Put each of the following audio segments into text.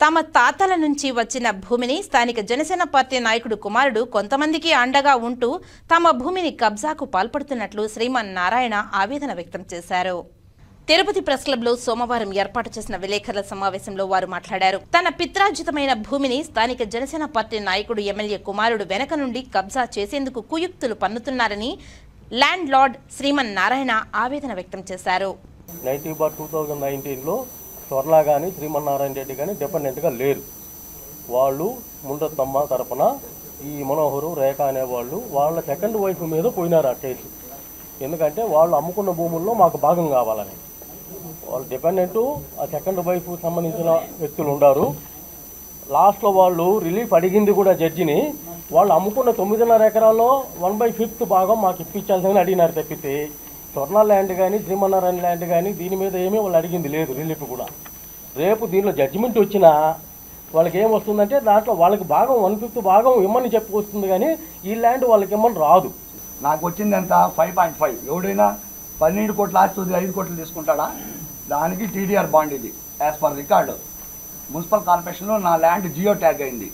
తమ తాతల నుంచి వచ్చిన భూమిని స్థానిక జనసేన పార్టీ నాయకుడు కుమారుడు కొంతమందికి అండగా ఉంటూ తమ భూమిని కబ్జాకు పాల్పడుతున్నట్లు శ్రీమన్నారాయణ ఆవేదన వ్యక్తం చేశారు. తిరుపతి ప్రెస్ క్లబ్ లో సోమవారం ఏర్పాటు చేసిన విలేకరుల సమావేశంలో వారు మాట్లాడారు. తన పిత్రార్జితమైన భూమిని స్థానిక జనసేన పార్టీ నాయకుడు ఎమ్మెల్యే కుమారుడు వెనక నుండి కబ్జా చేసేందుకు కుయుక్తులు పన్నుతున్నారని ల్యాండ్ లార్డ్ శ్రీమన్నారాయణ ఆవేదన వ్యక్తం చేశారు. 2019లో స్వర్ణ కానీ శ్రీమన్నారాయణ రెడ్డి కానీ డిపెండెంట్గా లేరు. వాళ్ళు ముందత్తమ్మ తరపున ఈ మనోహరు రేఖ అనేవాళ్ళు వాళ్ళ సెకండ్ వైఫ్ మీద పోయినారు ఆ కేసు. ఎందుకంటే వాళ్ళు అమ్ముకున్న భూముల్లో మాకు భాగం కావాలని. వాళ్ళు డిపెండెంటు ఆ సెకండ్ వైఫ్ సంబంధించిన వ్యక్తులు ఉన్నారు. లాస్ట్లో వాళ్ళు రిలీఫ్ అడిగింది కూడా జడ్జిని. వాళ్ళు అమ్ముకున్న 9.5 ఎకరాల్లో 1/5 భాగం మాకు ఇప్పించాల్సిందని అడిగినారు తప్పితే స్వర్ణ ల్యాండ్ కానీ శ్రీమన్నారాయణ ల్యాండ్ కానీ దీని మీద ఏమీ వాళ్ళు అడిగింది లేదు రిలీఫ్ కూడా. రేపు దీనిలో జడ్జిమెంట్ వచ్చినా వాళ్ళకి ఏమొస్తుందంటే దాంట్లో వాళ్ళకి భాగం 1/5 భాగం ఇమ్మని చెప్పుకొస్తుంది, కానీ ఈ ల్యాండ్ వాళ్ళకి ఇమ్మని రాదు. నాకు వచ్చింది ఎంత 5.5. ఎవడైనా 12 కోట్ల ఆస్తి 5 కోట్లు తీసుకుంటాడా? దానికి టీడీఆర్ బాండ్ ఇది యాజ్ పర్ రికార్డు. మున్సిపల్ కార్పొరేషన్లో నా ల్యాండ్ జియో ట్యాగ్ అయింది,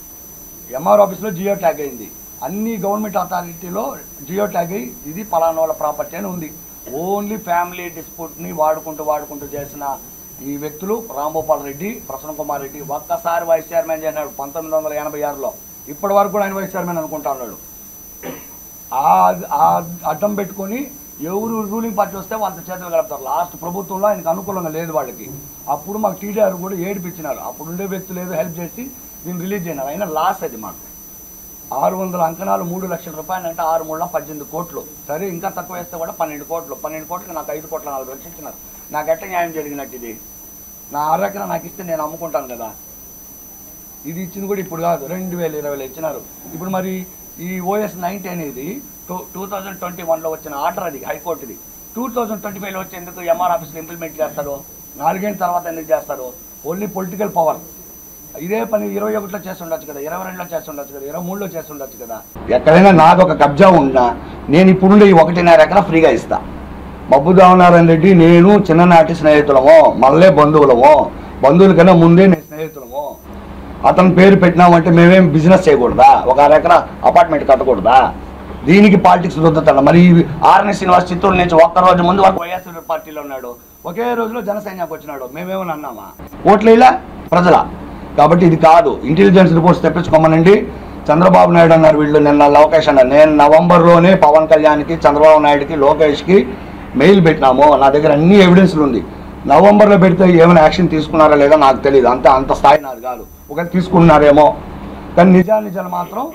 ఎంఆర్ ఆఫీస్లో జియో ట్యాగ్ అయింది, అన్ని గవర్నమెంట్ అథారిటీలో జియో ట్యాగ్ అయ్యి ఇది పలానా వాళ్ళ ప్రాపర్టీ అని ఉంది. ఓన్లీ ఫ్యామిలీ డిస్ప్యూట్ని వాడుకుంటూ చేసిన ఈ వ్యక్తులు రాంభూపాల్ రెడ్డి, ప్రసన్న కుమార్ రెడ్డి ఒక్కసారి వైస్ చైర్మన్ చేసినాడు 1986లో. ఇప్పటి వరకు కూడా ఆయన వైస్ చైర్మన్ అనుకుంటా ఉన్నాడు. అడ్డం పెట్టుకొని ఎవరు రూలింగ్ పార్టీ వస్తే వాళ్ళతో చేతులు కలుపుతారు. లాస్ట్ ప్రభుత్వంలో ఆయనకు అనుకూలంగా లేదు వాళ్ళకి. అప్పుడు మాకు టీడీఆర్ కూడా ఏడిపించినారు. అప్పుడు ఉండే వ్యక్తులు ఏదో హెల్ప్ చేసి దీన్ని రిలీజ్ అయినారు. అయినా లాస్ అది మాకు 600 అంకణాలు 3 లక్షల రూపాయలు అంటే 6×3 = 18 కోట్లు. సరే ఇంకా తక్కువ వేస్తే కూడా 12 కోట్లు. 12 కోట్లకి నాకు 5,40,00,000 ఇచ్చినారు. నాకు ఎట్ట న్యాయం జరిగినట్టు ఇది? నా 6 ఎకరా నాకు ఇస్తే నేను అమ్ముకుంటాను కదా. ఇది ఇచ్చింది కూడా ఇప్పుడు కాదు, 2020లో ఇచ్చినారు. ఇప్పుడు మరి ఈ OS 90 అనేది 2021లో వచ్చిన ఆర్డర్, అది హైకోర్టుది. 2025లో వచ్చి ఎందుకు ఎంఆర్ ఆఫీస్లో ఇంప్లిమెంట్ చేస్తారు? 4 ఏళ్ళ తర్వాత ఎందుకు చేస్తారు? Only political power. ఇదే పని 21లో చేస్తుండొచ్చు కదా, 22లో చేస్తుండొచ్చు కదా, 23లో చేస్తుండొచ్చు కదా. ఎక్కడైనా నాది ఒక కబ్జా ఉన్నా నేను ఇప్పుడుండే 1.5 ఎకరా ఫ్రీగా ఇస్తా. మబ్బు దామనారాయణ రెడ్డి నేను చిన్ననాటి స్నేహితులము, మళ్ళీ బంధువులము, బంధువుల కన్నా ముందే నేను స్నేహితులము. అతని పేరు పెట్టినామంటే మేమేం బిజినెస్ చేయకూడదా? 1 ఎకరా అపార్ట్మెంట్ కట్టకూడదా? దీనికి పాలిటిక్స్ రుద్దుతాడు. మరి ఆర్ఎన్ శ్రీనివాస్ చిత్తూరు నుంచి ఒక్కరోజు ముందు వరకు వైఎస్ఆర్ పార్టీలో ఉన్నాడు, ఒకే రోజులో జనసైన్యానికి వచ్చినాడు. మేమేమని అన్నామా? ఓట్లేలా ప్రజల. కాబట్టి ఇది కాదు. ఇంటెలిజెన్స్ రిపోర్ట్స్ తెప్పించుకోమనండి. చంద్రబాబు నాయుడు అన్నారు వీళ్ళు నిన్న లోకేష్ అన్నారు. నేను నవంబర్లోనే పవన్ కళ్యాణ్కి, చంద్రబాబు నాయుడుకి, లోకేష్కి మెయిల్ పెట్టినాము. నా దగ్గర అన్ని ఎవిడెన్స్లు ఉంది. నవంబర్లో పెడితే ఏమైనా యాక్షన్ తీసుకున్నారా లేదా నాకు తెలియదు. అంత స్థాయి నాది కాదు. ఒకవేళ తీసుకున్నారేమో, కానీ నిజాలు మాత్రం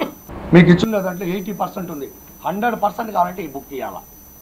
మీకు ఇచ్చిన దాంట్లో 80% ఉంది. 100% కావాలంటే ఈ బుక్ ఇవ్వాలా.